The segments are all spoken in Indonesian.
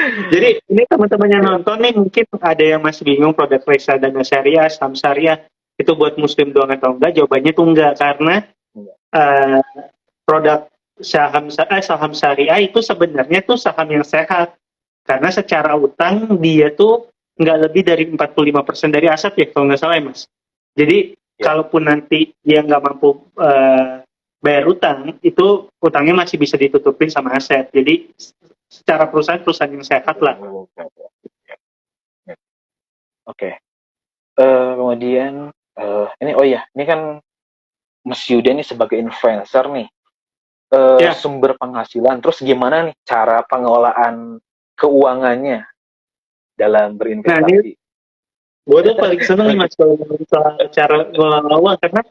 Jadi ini teman-teman yang nonton nih mungkin ada yang masih bingung produk reksadana syariah, saham syariah itu buat muslim doang atau enggak? Jawabannya tuh enggak karena uh, produk saham syariah itu sebenarnya tuh saham yang sehat karena secara utang dia tuh nggak lebih dari 45% dari aset ya kalau nggak salah ya Mas. Jadi kalaupun nanti dia nggak mampu bayar utang, itu utangnya masih bisa ditutupin sama aset. Jadi secara perusahaan yang sehat lah. Oke. Kemudian ini kan Mas Yuda nih sebagai influencer nih, sumber penghasilan. Terus gimana nih cara pengelolaan keuangannya dalam berinvestasi? Gue tuh paling seneng nih Mas kalau cara ngelola uang karena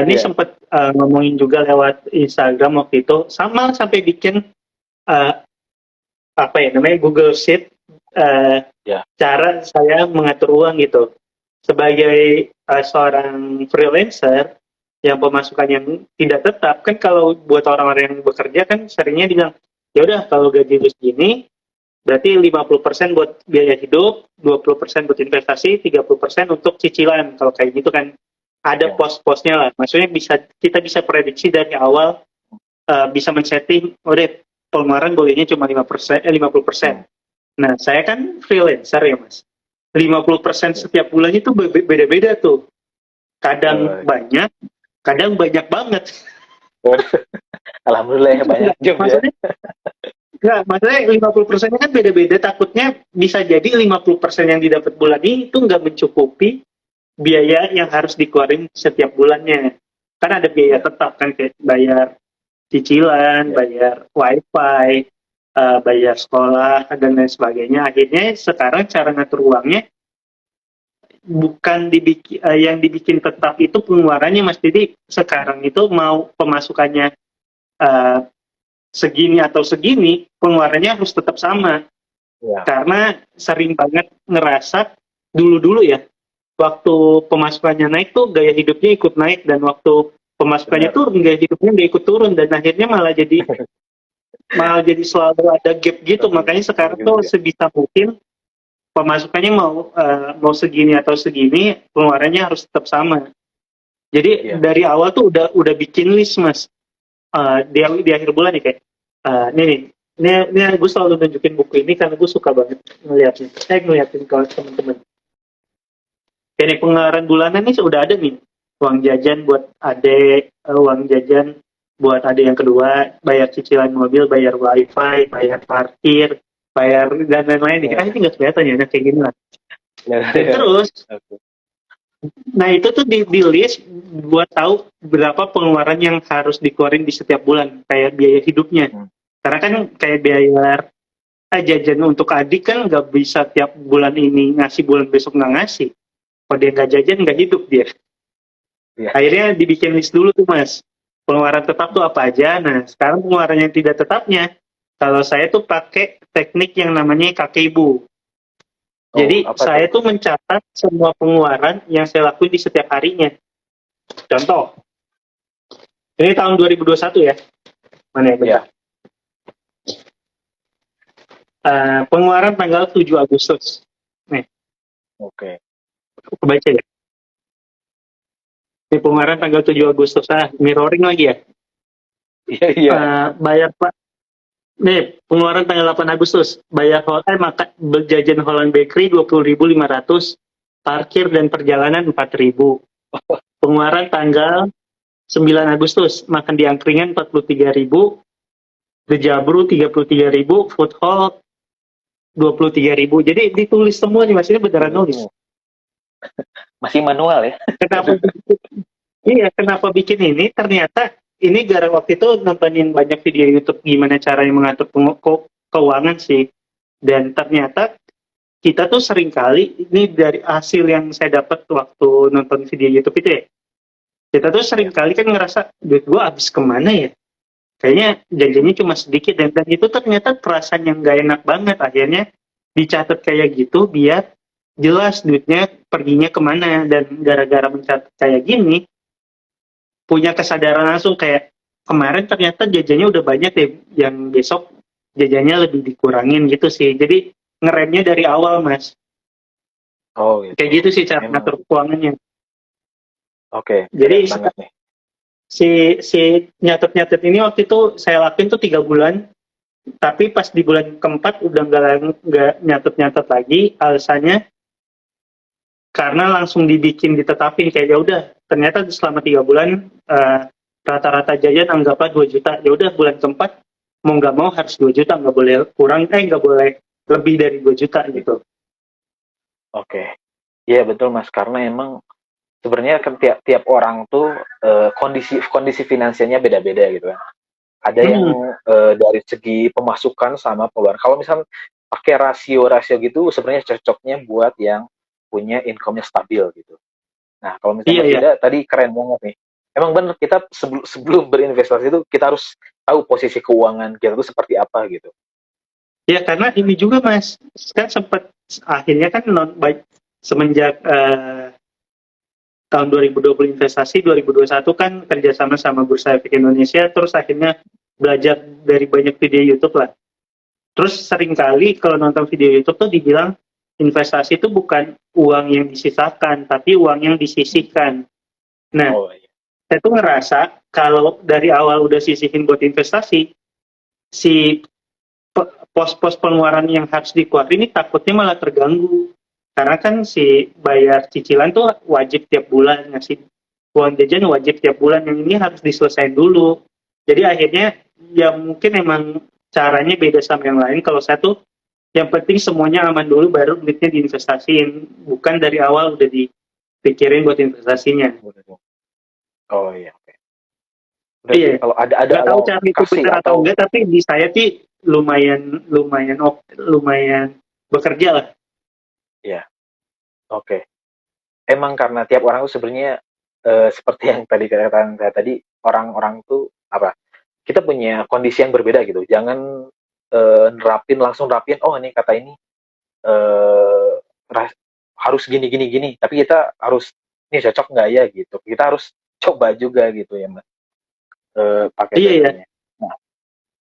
ini sempat ngomongin juga lewat Instagram waktu itu, sama sampai bikin namanya Google Sheet cara saya mengatur uang gitu. Sebagai seorang freelancer yang pemasukan yang tidak tetap, kan kalau buat orang-orang yang bekerja kan seringnya bilang, ya udah kalau gaji lu segini, berarti 50% buat biaya hidup, 20% buat investasi, 30% untuk cicilan. Kalau kayak gitu kan ada pos-posnya lah. Maksudnya kita bisa prediksi dari awal, bisa men-setting, pengeluaran bolehnya cuma 50%. Nah, saya kan freelancer ya, Mas. 50% setiap bulan itu beda-beda tuh. Kadang banyak, kadang banyak banget. Alhamdulillah ya banyak job ya. Maksudnya 50%-nya kan beda-beda. Takutnya bisa jadi 50% yang didapat bulan ini itu nggak mencukupi biaya yang harus dikeluarin setiap bulannya. Kan ada biaya tetap kan, kayak bayar cicilan, bayar wifi, bayar sekolah, dan lain sebagainya. Akhirnya sekarang cara ngatur uangnya bukan yang dibikin tetap itu pengeluarannya, Mas. Jadi sekarang itu mau pemasukannya segini atau segini, pengeluarannya harus tetap sama. Karena sering banget ngerasa dulu-dulu ya, waktu pemasukannya naik tuh gaya hidupnya ikut naik, dan waktu pemasukannya turun gaya hidupnya nggak ikut turun, dan akhirnya malah jadi selalu ada gap gitu. Makanya sekarang tuh sebisa mungkin pemasukannya mau segini atau segini, pengeluarannya harus tetap sama. Jadi dari awal tuh udah bikin list, Mas. Di akhir bulan nih kayak ini gue selalu nunjukin buku ini karena gue suka banget ngeliatin ke teman-teman. Ini pengeluaran bulanan nih sudah ada nih, uang jajan buat adik, uang jajan buat adik yang kedua, bayar cicilan mobil, bayar wifi, bayar parkir, bayar dan lain-lain. Ini nggak kelihatan ya, kayak gini lah. Terus nah itu tuh di list buat tahu berapa pengeluaran yang harus dikeluarin di setiap bulan, kayak biaya hidupnya. Karena kan kayak biaya jajan untuk adik kan nggak bisa tiap bulan ini ngasih, bulan besok nggak ngasih. Kalau dia nggak jajan nggak hidup dia. Akhirnya dibikin list dulu tuh, Mas. Pengeluaran tetap tuh apa aja. Nah sekarang pengeluaran yang tidak tetapnya, kalau saya tuh pakai teknik yang namanya kakek ibu. Jadi saya tuh mencatat semua pengeluaran yang saya lakuin di setiap harinya. Contoh, ini tahun 2021 ya. Mana ya? Pengeluaran tanggal 7 Agustus. Nih. Oke. Kebaca ya? Ini pengeluaran tanggal 7 Agustus. Mirroring lagi ya? Iya. Bayar Pak. Nih, pengeluaran tanggal 8 Agustus. Bayar jajan Holland Bakery 20.500, parkir dan perjalanan 4.000. Pengeluaran tanggal 9 Agustus, makan di angkringan 43.000, Dejabru 33.000, food hall 23.000. Jadi ditulis semua nih, maksudnya beneran nulis. Masih manual ya? Kenapa bikin ini? Ternyata ini gara waktu itu nontonin banyak video YouTube gimana caranya mengatur keuangan sih. Dan ternyata kita tuh sering kali, ini dari hasil yang saya dapat waktu nonton video YouTube itu ya, kita tuh sering kali kan ngerasa, duit gue habis kemana ya? Kayaknya janjinya cuma sedikit, dan itu ternyata perasaan yang gak enak banget. Akhirnya dicatat kayak gitu biar jelas duitnya perginya kemana. Dan gara-gara mencatat kayak gini, punya kesadaran langsung kayak kemarin ternyata jajannya udah banyak ya, yang besok jajannya lebih dikurangin gitu sih. Jadi ngeremnya dari awal, Mas. Oh gitu. Kayak gitu sih cara Memang. ngatur keuangannya. Oke, Jadi keren banget nih. si nyatet-nyatet ini waktu itu saya lakuin tuh 3 bulan, tapi pas di bulan keempat udah nggak nyatet-nyatet lagi, alasannya karena langsung ditetapin kayak ya udah ternyata selama 3 bulan rata-rata jajan anggaplah 2 juta, ya udah bulan keempat mau nggak mau harus 2 juta, nggak boleh kurang, nggak boleh lebih dari 2 juta gitu. Oke. Iya betul Mas, karena emang sebenarnya kan tiap orang tuh kondisi finansialnya beda-beda gitu kan. Ada yang dari segi pemasukan sama pengeluaran. Kalau misalnya pakai rasio gitu, sebenarnya cocoknya buat yang punya income-nya stabil gitu. Nah, kalau misalnya Mas Yuda tadi keren banget nih. Emang benar kita sebelum berinvestasi itu kita harus tahu posisi keuangan kita itu seperti apa gitu. Ya karena ini juga Mas, kan sempat akhirnya kan semenjak tahun 2020 investasi, 2021 kan kerjasama sama Bursa Efek Indonesia, terus akhirnya belajar dari banyak video YouTube lah. Terus seringkali kalau nonton video YouTube tuh dibilang investasi itu bukan uang yang disisakan, tapi uang yang disisihkan. Nah, saya tuh ngerasa kalau dari awal udah sisihin buat investasi, si pos-pos pengeluaran yang harus dikeluarin ini takutnya malah terganggu. Karena kan si bayar cicilan tuh wajib tiap bulan, ngasih uang jajan wajib tiap bulan, yang ini harus diselesaikan dulu. Jadi akhirnya ya mungkin emang caranya beda sama yang lain. Kalau saya tuh yang penting semuanya aman dulu baru duitnya diinvestasiin, bukan dari awal udah dipikirin buat investasinya. Oh iya, oke. Iya. Kalau ada nggak tahu cara itu benar atau enggak, tapi di saya sih lumayan bekerja lah. Iya. Oke. Emang karena tiap orang tuh sebenarnya seperti yang tadi katakan saya tadi, orang-orang tuh apa? Kita punya kondisi yang berbeda gitu. Jangan langsung nerapin, oh ini kata ini harus gini. Tapi kita harus, ini cocok nggak ya gitu. Kita harus coba juga gitu ya Mas. Pakai iya. Nah,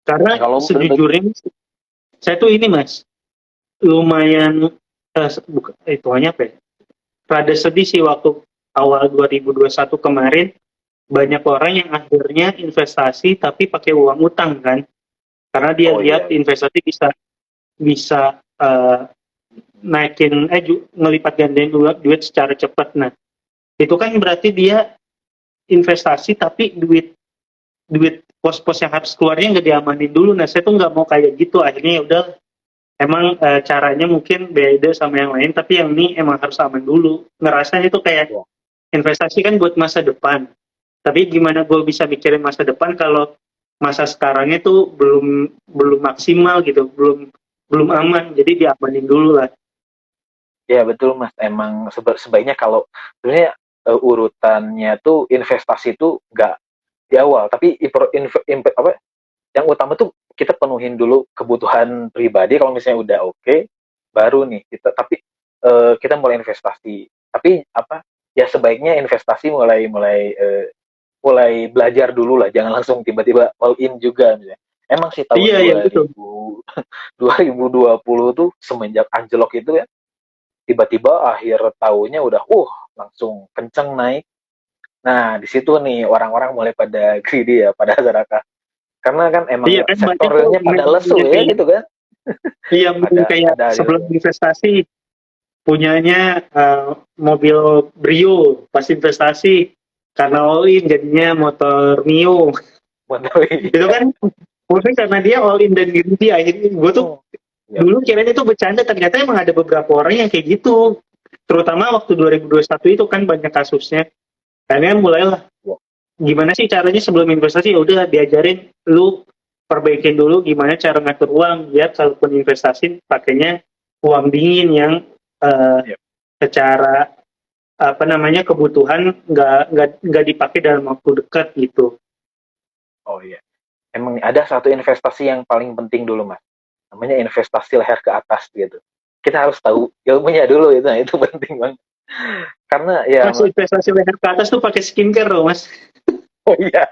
karena kalau sejujurnya saya tuh ini Mas lumayan itu hanya apa ya? Rada sedih sih waktu awal 2021 kemarin banyak orang yang akhirnya investasi tapi pakai uang utang kan, karena dia lihat investasi bisa naikin ngelipat gandain duit secara cepat. Nah itu kan berarti dia investasi tapi duit pos-pos yang harus keluarnya nggak diamanin dulu. Nah saya tuh nggak mau kayak gitu, akhirnya ya udah emang caranya mungkin beda sama yang lain, tapi yang ini emang harus aman dulu. Ngerasanya itu kayak investasi kan buat masa depan, tapi gimana gue bisa mikirin masa depan kalau masa sekarangnya tuh belum maksimal gitu, belum aman, jadi diamanin dulu lah. Ya betul Mas, emang sebaiknya kalau sebenarnya urutannya tuh investasi tuh nggak di awal, tapi yang utama tuh kita penuhin dulu kebutuhan pribadi. Kalau misalnya udah oke, baru nih kita mulai investasi. Tapi ya sebaiknya investasi mulai belajar dulu lah, jangan langsung tiba-tiba all in juga misalnya. Emang sih tahun 2020 tuh semenjak anjlok itu ya, tiba-tiba akhir tahunnya udah langsung kenceng naik. Nah di situ nih orang-orang mulai pada greedy ya, pada serakah. Karena kan emang sektornya pada lesu ya gitu kan. Iya, mungkin kayak sebelum investasi punyanya mobil Brio, pas investasi karena all in jadinya motor Mio. Itu kan mungkin karena dia all in dan greedy. Akhirnya gue tuh dulu kiranya itu bercanda, ternyata emang ada beberapa orang yang kayak gitu. Terutama waktu 2021 itu kan banyak kasusnya. Akhirnya mulailah gimana sih caranya sebelum investasi, ya udah diajarin lu perbaikin dulu gimana cara ngatur uang biar kalaupun investasi pakainya uang dingin yang secara kebutuhan nggak dipakai dalam waktu dekat gitu. Oh iya, emang ada satu investasi yang paling penting dulu Mas, namanya investasi leher ke atas gitu. Kita harus tahu ilmunya dulu itu, nah itu penting banget. Karena ya Mas, investasi leher ke atas tuh pakai skincare loh Mas. Oh iya.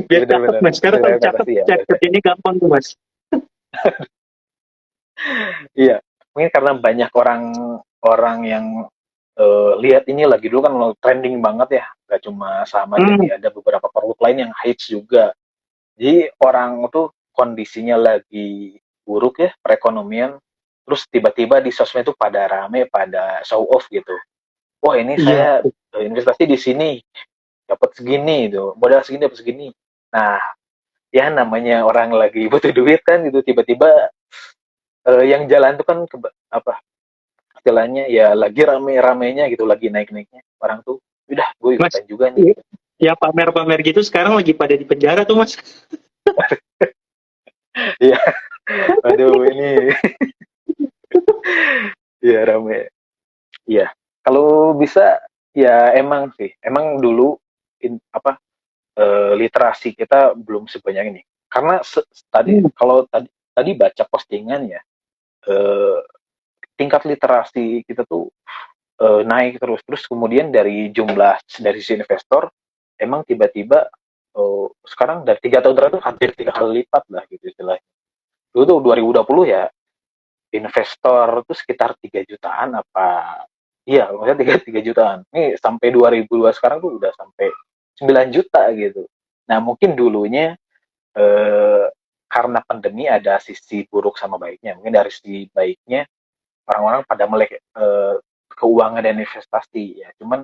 Biar cakep Bener-bener. mas, karena kalau Bener kata cakep sih ya. cakep ini gampang tuh mas. Iya, mungkin karena banyak orang orang yang lihat ini lagi dulu kan trending banget ya, nggak cuma saham aja Hmm, nih, ada beberapa produk lain yang hits juga. Jadi orang tuh kondisinya lagi buruk ya perekonomian, terus tiba-tiba di sosmed tuh pada rame, pada show off gitu. Wah ini iya. saya investasi di sini, dapat segini itu, modal segini dapat segini. Nah, ya namanya orang lagi butuh duit kan gitu, tiba-tiba yang jalan tuh kan apa istilahnya ya lagi rame-ramenya gitu, lagi naik-naiknya. Orang tuh, udah gue Mas, ikutan juga nih. iya, ya pamer-pamer gitu sekarang lagi pada di penjara tuh mas. Iya, aduh ini, ya rame. Iya, kalau bisa ya emang sih, emang dulu apa literasi kita belum sebanyak ini. Karena tadi Hmm, kalau tadi baca postingan ya, eh, tingkat literasi kita tuh naik terus, terus kemudian dari dari si investor emang tiba-tiba sekarang dari 3 tahun terakhir hampir 3 kali lipat lah gitu istilahnya. Dulu tuh 2020 ya investor tuh sekitar 3 jutaan apa, iya maksudnya 3 jutaan, ini sampai 2002 sekarang tuh udah sampai 9 juta gitu. Nah mungkin dulunya eh, karena pandemi ada sisi buruk sama baiknya, mungkin dari sisi baiknya orang-orang pada melek keuangan dan investasi ya, cuman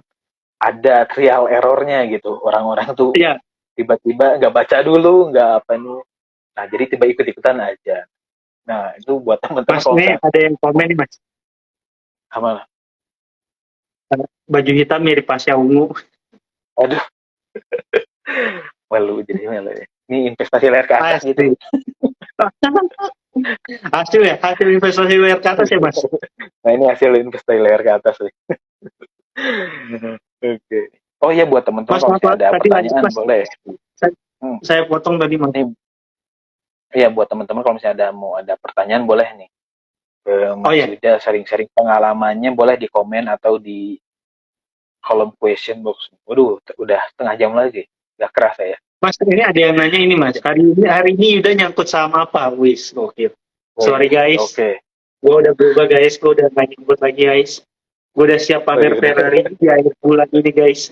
ada trial errornya gitu, orang-orang tuh iya, tiba-tiba nggak baca dulu, nggak apa nih, nah jadi tiba ikut-ikutan aja. Nah itu buat teman-teman mas kalau nih misalnya ada yang komen nih mas. sama, Baju hitam mirip Pasha Ungu. aduh malu jadi malu ya. Ini investasi layar ke atas gitu. Pasti. Hasil ya, hasil investasi layar ke atas ya mas. Nah ini hasil investasi layar ke atas nih. Oke. Oh iya buat teman-teman Mas, kalau maaf, misalnya Mas. ada Tadi lanjut pertanyaan mas. boleh. Saya, Hmm. saya potong tadi mas. Ini ya buat teman-teman kalau misalnya ada pertanyaan boleh nih ke Oh Mas ya, Yuda, sharing-sharing pengalamannya boleh di komen atau di kolom question box. Waduh, udah setengah jam lagi. Gak kerasa ya. mas ini ada yang nanya ini mas. Hari ini udah nyangkut sama apa? Wis, oke. Sorry Wih, guys, oke. gue udah berubah guys. Gue udah nggak nyangkut lagi guys. Gue udah siap Wih, pamer udah. Ferrari di akhir bulan ini guys.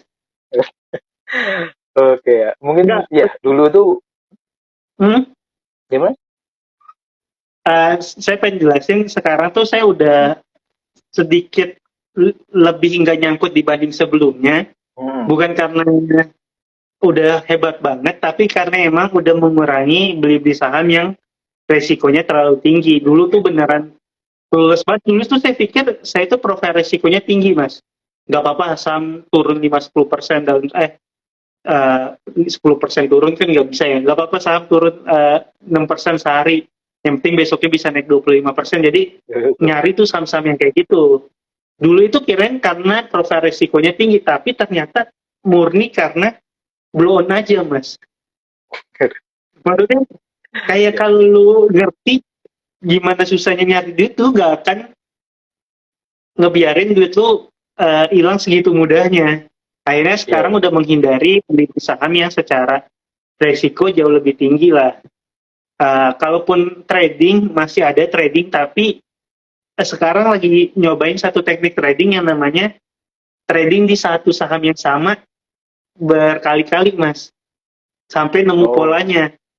Oke ya. Mungkin Enggak, ya dulu tuh hmm? gimana? Saya pengen jelasin sekarang tuh saya udah sedikit lebih nggak nyangkut dibanding sebelumnya. Hmm. Bukan karena udah hebat banget, tapi karena emang udah mengurangi beli-beli saham yang resikonya terlalu tinggi. Dulu tuh beneran lulus banget. Dulu tuh saya pikir saya itu profil resikonya tinggi, Mas. Nggak apa-apa saham turun 5-10% dalam 10% turun kan nggak bisa ya. Nggak apa-apa saham turun 6% sehari. Yang penting besoknya bisa naik 25%. Jadi nyari tuh saham-saham yang kayak gitu. Dulu itu kirain karena profil resikonya tinggi, tapi ternyata murni karena blow on aja, Mas. Maksudnya kayak Ya. kalau lu ngerti gimana susahnya nyari duit, lu gak akan ngebiarin duit lu hilang segitu mudahnya. Akhirnya sekarang Iya. udah menghindari beli saham yang secara resiko jauh lebih tinggi lah. Kalaupun trading, masih ada trading, tapi sekarang lagi nyobain satu teknik trading yang namanya trading di satu saham yang sama berkali-kali, Mas. Sampai nemu Oh, polanya.